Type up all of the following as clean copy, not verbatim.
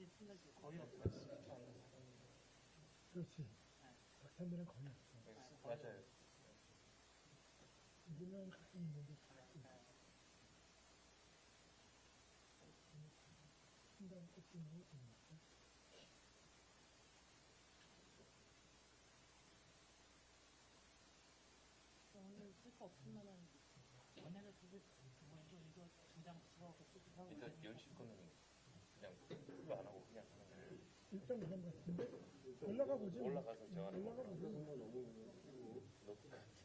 거의 없어요. 그렇지. 박찬대는 거의 없어. 맞아요. 이기면 가끔 있는데 잘 있어. 순간 끝이는 있어. 오늘 쓸거 없으면은 원래는 이거 당장 들어가고 쓰고 일단 연식 거는 그냥 풀로 안 하고 그냥 하는 거예요. 일단 그런 것 같은데 올라가 보지. 올라가서 정하는 거. 올라가 보지. 높은 것 같은데.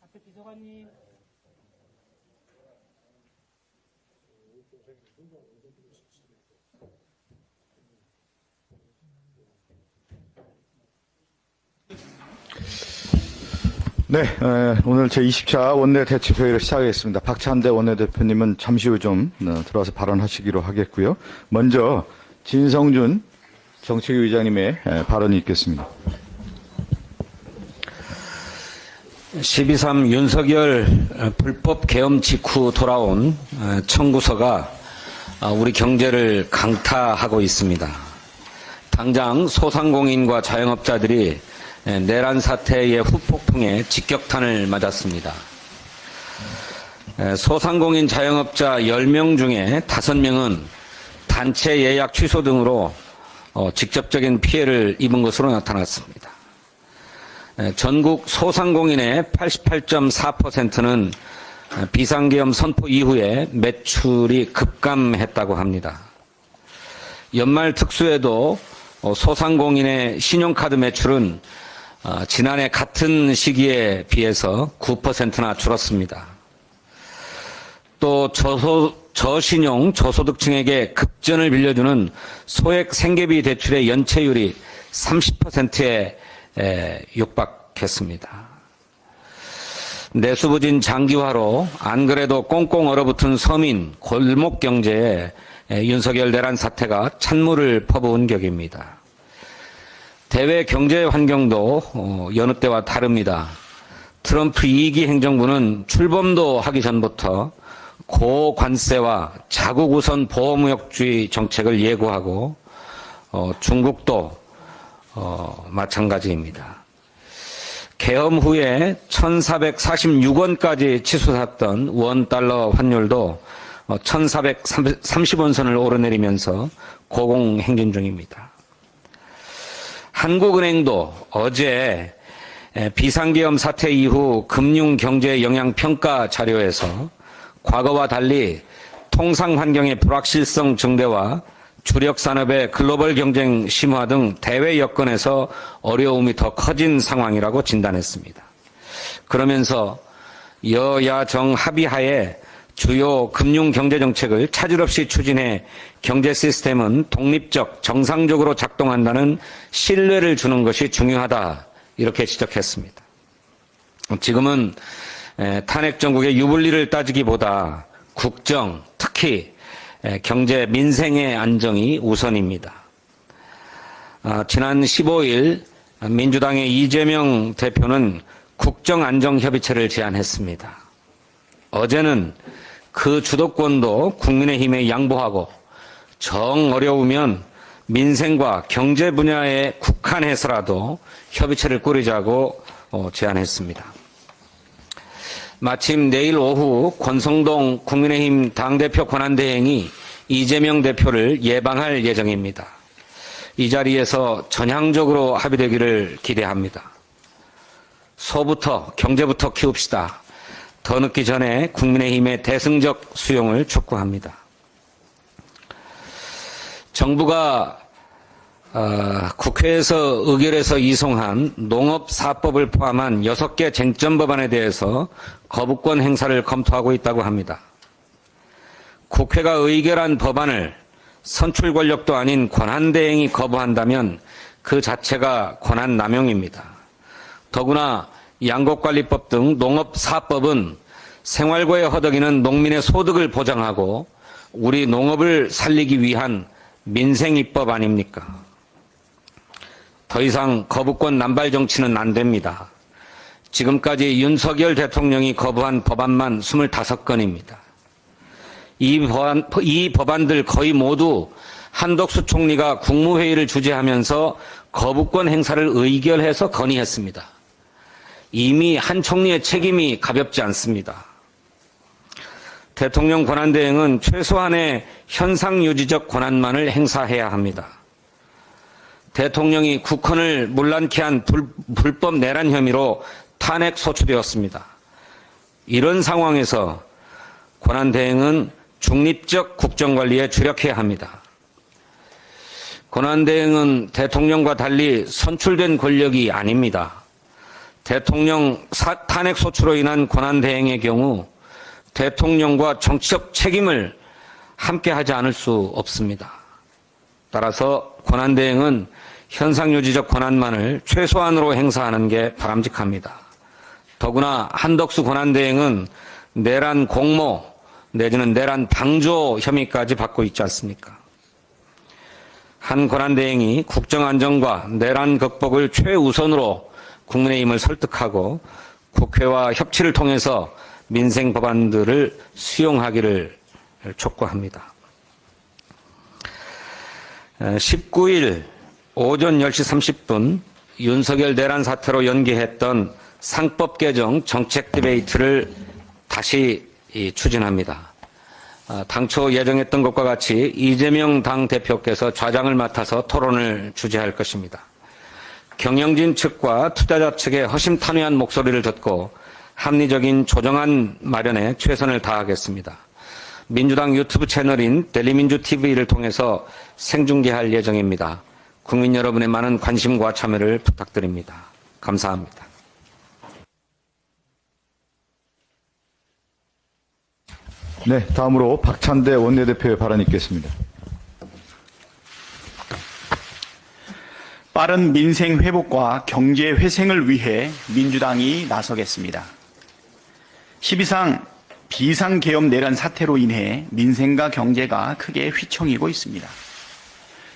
앞에 비서관님. 네, 오늘 제20차 원내 대책회의를 시작하겠습니다. 박찬대 원내대표님은 잠시 후 좀 들어와서 발언하시기로 하겠고요. 먼저 진성준 정책위 의장님의 발언이 있겠습니다. 12.3 윤석열 불법 계엄 직후 돌아온 청구서가 우리 경제를 강타하고 있습니다. 당장 소상공인과 자영업자들이 내란 사태의 후폭풍에 직격탄을 맞았습니다. 소상공인 자영업자 10명 중에 5명은 단체 예약 취소 등으로 직접적인 피해를 입은 것으로 나타났습니다. 전국 소상공인의 88.4%는 비상계엄 선포 이후에 매출이 급감했다고 합니다. 연말 특수에도 소상공인의 신용카드 매출은 지난해 같은 시기에 비해서 9%나 줄었습니다. 또 저신용, 저소득층에게 급전을 빌려주는 소액 생계비 대출의 연체율이 30%에 육박했습니다. 내수부진 장기화로 안 그래도 꽁꽁 얼어붙은 서민, 골목 경제에 윤석열 내란 사태가 찬물을 퍼부은 격입니다. 대외 경제 환경도 여느 때와 다릅니다. 트럼프 2기 행정부는 출범도 하기 전부터 고관세와 자국 우선 보호무역주의 정책을 예고하고 중국도 마찬가지입니다. 계엄 후에 1,446원까지 치솟았던 원달러 환율도 1,430원선을 오르내리면서 고공행진 중입니다. 한국은행도 어제 비상계엄 사태 이후 금융경제 영향평가 자료에서 과거와 달리 통상환경의 불확실성 증대와 주력 산업의 글로벌 경쟁 심화 등 대외 여건에서 어려움이 더 커진 상황이라고 진단했습니다. 그러면서 여야 정 합의하에 주요 금융 경제 정책을 차질 없이 추진해 경제 시스템은 독립적, 정상적으로 작동한다는 신뢰를 주는 것이 중요하다. 이렇게 지적했습니다. 지금은 탄핵 정국의 유불리를 따지기보다 국정, 특히 경제 민생의 안정이 우선입니다. 지난 15일 민주당의 이재명 대표는 국정안정협의체를 제안했습니다. 어제는 그 주도권도 국민의힘에 양보하고 정 어려우면 민생과 경제 분야에 국한해서라도 협의체를 꾸리자고 제안했습니다. 마침 내일 오후 권성동 국민의힘 당대표 권한대행이 이재명 대표를 예방할 예정입니다. 이 자리에서 전향적으로 합의되기를 기대합니다. 소부터 경제부터 키웁시다. 더 늦기 전에 국민의힘의 대승적 수용을 촉구합니다. 정부가 국회에서 의결해서 이송한 농업사법을 포함한 6개 쟁점 법안에 대해서 거부권 행사를 검토하고 있다고 합니다. 국회가 의결한 법안을 선출 권력도 아닌 권한대행이 거부한다면 그 자체가 권한남용입니다. 더구나 양곡관리법 등 농업사법은 생활고에 허덕이는 농민의 소득을 보장하고 우리 농업을 살리기 위한 민생입법 아닙니까? 더 이상 거부권 남발 정치는 안 됩니다. 지금까지 윤석열 대통령이 거부한 법안만 25건입니다. 이 법안들 거의 모두 한덕수 총리가 국무회의를 주재하면서 거부권 행사를 의결해서 건의했습니다. 이미 한 총리의 책임이 가볍지 않습니다. 대통령 권한대행은 최소한의 현상유지적 권한만을 행사해야 합니다. 대통령이 국헌을 문란케 한 불법 내란 혐의로 탄핵 소추되었습니다. 이런 상황에서 권한대행은 중립적 국정관리에 주력해야 합니다. 권한대행은 대통령과 달리 선출된 권력이 아닙니다. 대통령 탄핵 소추로 인한 권한대행의 경우 대통령과 정치적 책임을 함께 하지 않을 수 없습니다. 따라서 권한대행은 현상유지적 권한만을 최소한으로 행사하는 게 바람직합니다. 더구나 한덕수 권한대행은 내란 공모 내지는 내란 방조 혐의까지 받고 있지 않습니까? 한 권한대행이 국정안정과 내란 극복을 최우선으로 국민의힘을 설득하고 국회와 협치를 통해서 민생 법안들을 수용하기를 촉구합니다. 19일 오전 10시 30분 윤석열 내란 사태로 연기했던 상법 개정 정책 디베이트를 다시 추진합니다. 당초 예정했던 것과 같이 이재명 당대표께서 좌장을 맡아서 토론을 주재할 것입니다. 경영진 측과 투자자 측의 허심탄회한 목소리를 듣고 합리적인 조정안 마련에 최선을 다하겠습니다. 민주당 유튜브 채널인 델리민주TV를 통해서 생중계할 예정입니다. 국민 여러분의 많은 관심과 참여를 부탁드립니다. 감사합니다. 네, 다음으로 박찬대 원내대표의 발언이 있겠습니다. 빠른 민생 회복과 경제 회생을 위해 민주당이 나서겠습니다. 12상 비상계엄 내란 사태로 인해 민생과 경제가 크게 휘청이고 있습니다.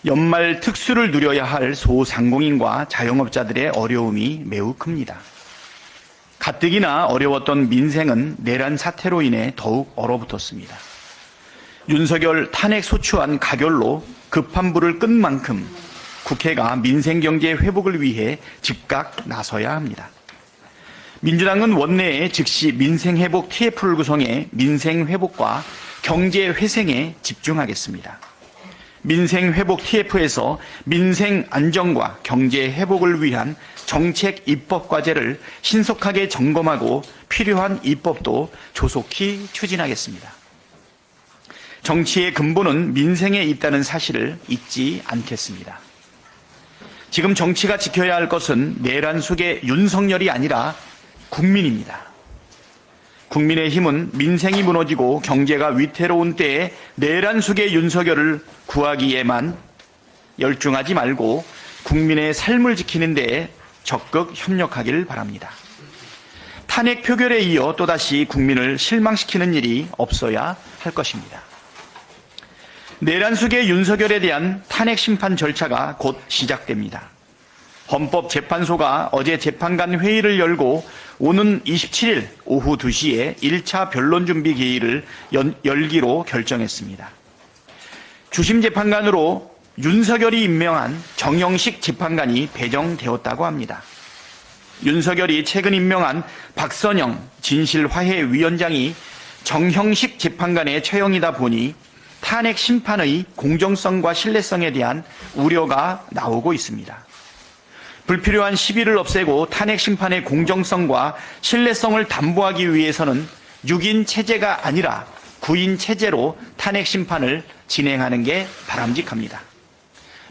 연말 특수를 누려야 할 소상공인과 자영업자들의 어려움이 매우 큽니다. 가뜩이나 어려웠던 민생은 내란 사태로 인해 더욱 얼어붙었습니다. 윤석열 탄핵 소추안 가결로 급한 불을 끈 만큼 국회가 민생 경제 회복을 위해 즉각 나서야 합니다. 민주당은 원내에 즉시 민생 회복 TF를 구성해 민생 회복과 경제 회생에 집중하겠습니다. 민생 회복 TF에서 민생 안정과 경제 회복을 위한 정책 입법 과제를 신속하게 점검하고 필요한 입법도 조속히 추진하겠습니다. 정치의 근본은 민생에 있다는 사실을 잊지 않겠습니다. 지금 정치가 지켜야 할 것은 내란 속의 윤석열이 아니라 국민입니다. 국민의힘은 민생이 무너지고 경제가 위태로운 때에 내란 속의 윤석열을 구하기에만 열중하지 말고 국민의 삶을 지키는 데에 적극 협력하길 바랍니다. 탄핵 표결에 이어 또다시 국민을 실망시키는 일이 없어야 할 것입니다. 내란 속의 윤석열에 대한 탄핵 심판 절차가 곧 시작됩니다. 헌법재판소가 어제 재판관 회의를 열고 오는 27일 오후 2시에 1차 변론준비 회의를 열기로 결정했습니다. 주심재판관으로 윤석열이 임명한 정형식 재판관이 배정되었다고 합니다. 윤석열이 최근 임명한 박선영 진실화해위원장이 정형식 재판관의 처형이다 보니 탄핵 심판의 공정성과 신뢰성에 대한 우려가 나오고 있습니다. 불필요한 시비를 없애고 탄핵 심판의 공정성과 신뢰성을 담보하기 위해서는 6인 체제가 아니라 9인 체제로 탄핵 심판을 진행하는 게 바람직합니다.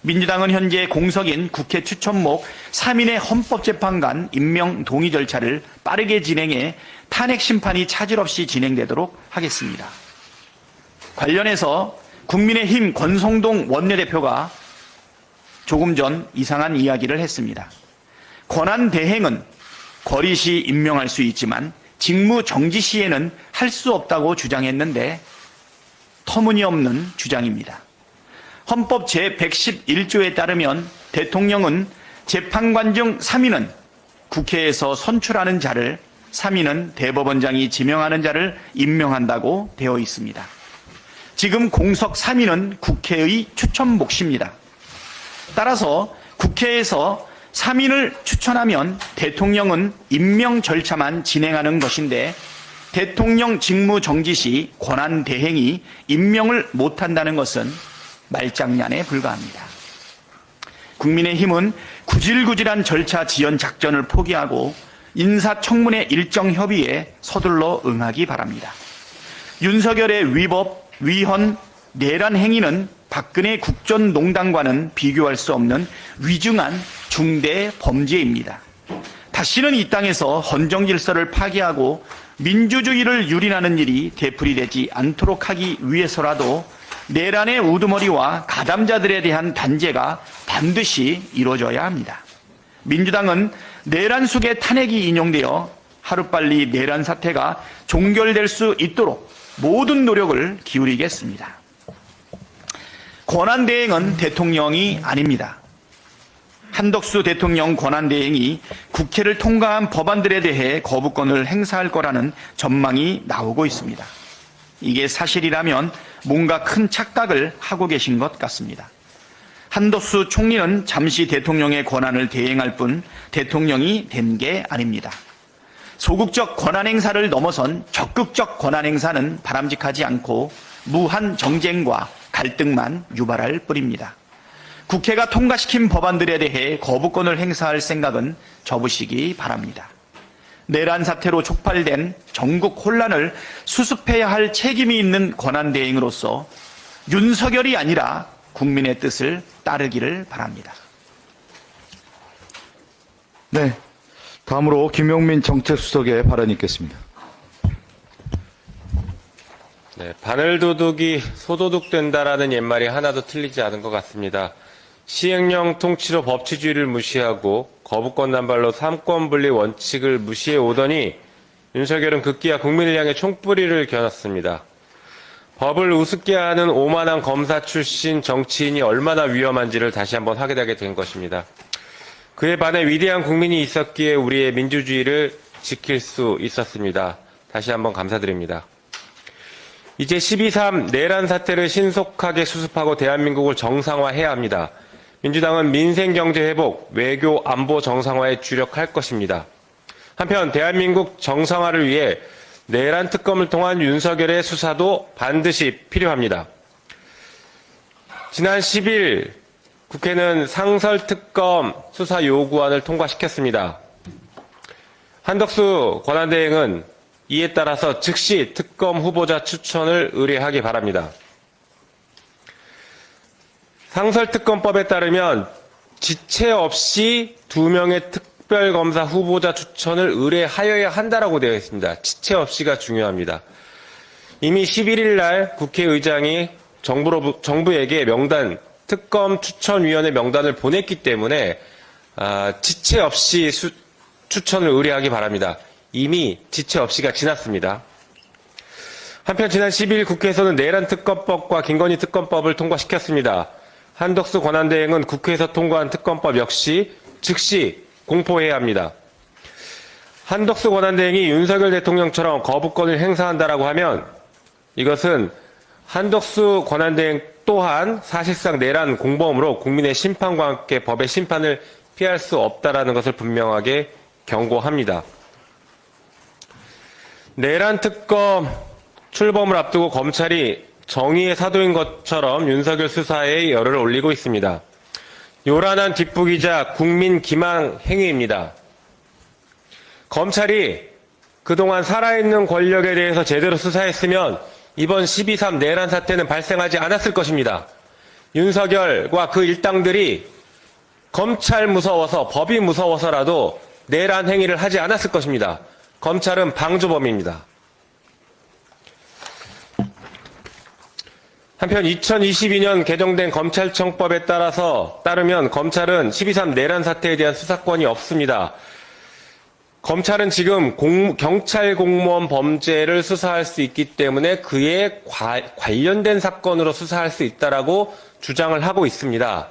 민주당은 현재 공석인 국회 추천목 3인의 헌법재판관 임명 동의 절차를 빠르게 진행해 탄핵 심판이 차질 없이 진행되도록 하겠습니다. 관련해서 국민의힘 권성동 원내대표가 조금 전 이상한 이야기를 했습니다. 권한대행은 거리 시 임명할 수 있지만 직무 정지 시에는 할 수 없다고 주장했는데 터무니없는 주장입니다. 헌법 제111조에 따르면 대통령은 재판관 중 3인은 국회에서 선출하는 자를, 3인은 대법원장이 지명하는 자를 임명한다고 되어 있습니다. 지금 공석 3인은 국회의 추천 몫입니다. 따라서 국회에서 3인을 추천하면 대통령은 임명 절차만 진행하는 것인데 대통령 직무 정지 시 권한대행이 임명을 못한다는 것은 말장난에 불과합니다. 국민의힘은 구질구질한 절차 지연 작전을 포기하고 인사청문회 일정 협의에 서둘러 응하기 바랍니다. 윤석열의 위법, 위헌, 내란 행위는 박근혜 국정농단과는 비교할 수 없는 위중한 중대 범죄입니다. 다시는 이 땅에서 헌정 질서를 파괴하고 민주주의를 유린하는 일이 되풀이되지 않도록 하기 위해서라도 내란의 우두머리와 가담자들에 대한 단죄가 반드시 이루어져야 합니다. 민주당은 내란 속에 탄핵이 인용되어 하루빨리 내란 사태가 종결될 수 있도록 모든 노력을 기울이겠습니다. 권한대행은 대통령이 아닙니다. 한덕수 대통령 권한대행이 국회를 통과한 법안들에 대해 거부권을 행사할 거라는 전망이 나오고 있습니다. 이게 사실이라면 뭔가 큰 착각을 하고 계신 것 같습니다. 한덕수 총리는 잠시 대통령의 권한을 대행할 뿐 대통령이 된 게 아닙니다. 소극적 권한 행사를 넘어선 적극적 권한 행사는 바람직하지 않고 무한 정쟁과 갈등만 유발할 뿐입니다. 국회가 통과시킨 법안들에 대해 거부권을 행사할 생각은 접으시기 바랍니다. 내란 사태로 촉발된 전국 혼란을 수습해야 할 책임이 있는 권한대행으로서 윤석열이 아니라 국민의 뜻을 따르기를 바랍니다. 네. 다음으로 김용민 정책수석의 발언이 있겠습니다. 네, 바늘도둑이 소도둑된다라는 옛말이 하나도 틀리지 않은 것 같습니다. 시행령 통치로 법치주의를 무시하고 거부권 남발로 삼권분리 원칙을 무시해 오더니 윤석열은 급기야 국민을 향해 총뿌리를 겨눴습니다. 법을 우습게 하는 오만한 검사 출신 정치인이 얼마나 위험한지를 다시 한번 확인하게 된 것입니다. 그에 반해 위대한 국민이 있었기에 우리의 민주주의를 지킬 수 있었습니다. 다시 한번 감사드립니다. 이제 12.3 내란 사태를 신속하게 수습하고 대한민국을 정상화해야 합니다. 민주당은 민생 경제 회복, 외교 안보 정상화에 주력할 것입니다. 한편 대한민국 정상화를 위해 내란 특검을 통한 윤석열의 수사도 반드시 필요합니다. 지난 10일 국회는 상설특검 수사 요구안을 통과시켰습니다. 한덕수 권한대행은 이에 따라서 즉시 특검 후보자 추천을 의뢰하기 바랍니다. 상설특검법에 따르면 지체 없이 2명의 특별검사 후보자 추천을 의뢰하여야 한다라고 되어 있습니다. 지체 없이가 중요합니다. 이미 11일 날 국회의장이 정부에게 특검 추천위원회 명단을 보냈기 때문에 지체 없이 추천을 의뢰하기 바랍니다. 이미 지체 없이가 지났습니다. 한편 지난 12일 국회에서는 내란특검법과 김건희 특검법을 통과시켰습니다. 한덕수 권한대행은 국회에서 통과한 특검법 역시 즉시 공포해야 합니다. 한덕수 권한대행이 윤석열 대통령처럼 거부권을 행사한다라고 하면 이것은 한덕수 권한대행 또한 사실상 내란 공범으로 국민의 심판과 함께 법의 심판을 피할 수 없다라는 것을 분명하게 경고합니다. 내란 특검 출범을 앞두고 검찰이 정의의 사도인 것처럼 윤석열 수사에 열을 올리고 있습니다. 요란한 뒷북이자 국민 기망 행위입니다. 검찰이 그동안 살아있는 권력에 대해서 제대로 수사했으면 이번 12.3 내란 사태는 발생하지 않았을 것입니다. 윤석열과 그 일당들이 검찰 무서워서 법이 무서워서라도 내란 행위를 하지 않았을 것입니다. 검찰은 방조범입니다. 한편 2022년 개정된 검찰청법에 따르면 검찰은 12.3 내란 사태에 대한 수사권이 없습니다. 검찰은 지금 경찰 공무원 범죄를 수사할 수 있기 때문에 그에 관련된 사건으로 수사할 수 있다라고 주장을 하고 있습니다.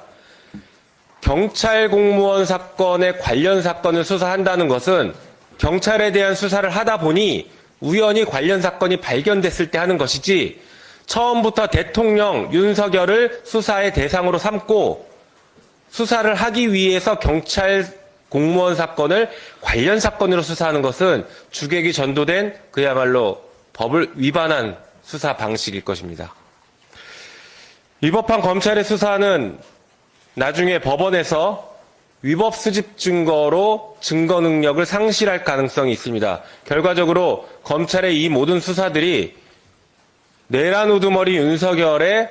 경찰 공무원 사건의 관련 사건을 수사한다는 것은 경찰에 대한 수사를 하다 보니 우연히 관련 사건이 발견됐을 때 하는 것이지 처음부터 대통령 윤석열을 수사의 대상으로 삼고 수사를 하기 위해서 경찰 공무원 사건을 관련 사건으로 수사하는 것은 주객이 전도된 그야말로 법을 위반한 수사 방식일 것입니다. 위법한 검찰의 수사는 나중에 법원에서 위법 수집 증거로 증거 능력을 상실할 가능성이 있습니다. 결과적으로 검찰의 이 모든 수사들이 내란 우두머리 윤석열의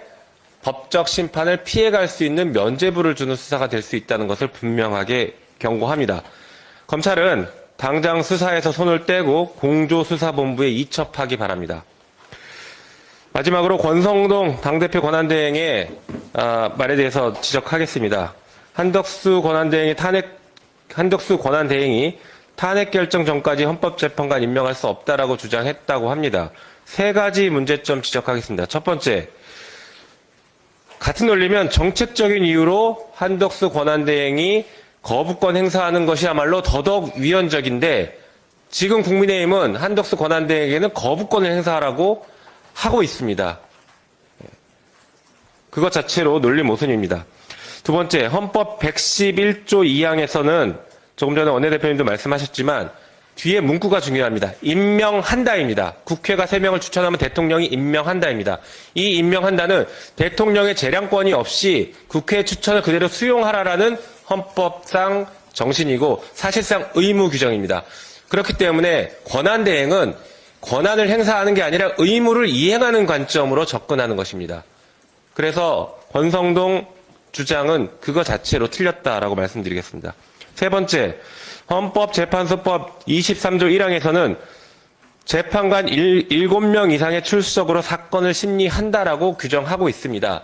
법적 심판을 피해갈 수 있는 면죄부를 주는 수사가 될 수 있다는 것을 분명하게 경고합니다. 검찰은 당장 수사에서 손을 떼고 공조수사본부에 이첩하기 바랍니다. 마지막으로 권성동 당대표 권한대행의 말에 대해서 지적하겠습니다. 한덕수 권한대행이 탄핵 결정 전까지 헌법재판관 임명할 수 없다라고 주장했다고 합니다. 세 가지 문제점 지적하겠습니다. 첫 번째, 같은 논리면 정책적인 이유로 한덕수 권한대행이 거부권 행사하는 것이야말로 더더욱 위헌적인데 지금 국민의힘은 한덕수 권한대행에게는 거부권을 행사하라고 하고 있습니다. 그것 자체로 논리 모순입니다. 두 번째, 헌법 111조 2항에서는 조금 전에 원내대표님도 말씀하셨지만 뒤에 문구가 중요합니다. 임명한다입니다. 국회가 3명을 추천하면 대통령이 임명한다입니다. 이 임명한다는 대통령의 재량권이 없이 국회 추천을 그대로 수용하라라는 헌법상 정신이고 사실상 의무 규정입니다. 그렇기 때문에 권한대행은 권한을 행사하는 게 아니라 의무를 이행하는 관점으로 접근하는 것입니다. 그래서 권성동 주장은 그거 자체로 틀렸다라고 말씀드리겠습니다. 세 번째, 헌법재판소법 23조 1항에서는 재판관 7명 이상의 출석으로 사건을 심리한다라고 규정하고 있습니다.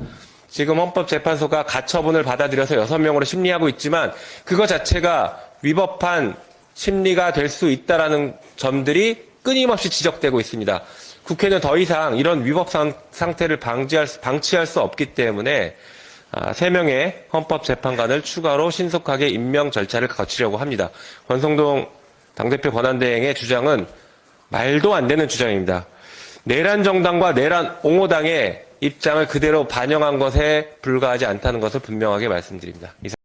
지금 헌법재판소가 가처분을 받아들여서 6명으로 심리하고 있지만 그거 자체가 위법한 심리가 될 수 있다라는 점들이 끊임없이 지적되고 있습니다. 국회는 더 이상 이런 위법 상태를 방치할 수 없기 때문에 3명의 헌법재판관을 추가로 신속하게 임명 절차를 거치려고 합니다. 권성동 당대표 권한대행의 주장은 말도 안 되는 주장입니다. 내란 정당과 내란 옹호당의 입장을 그대로 반영한 것에 불과하지 않다는 것을 분명하게 말씀드립니다.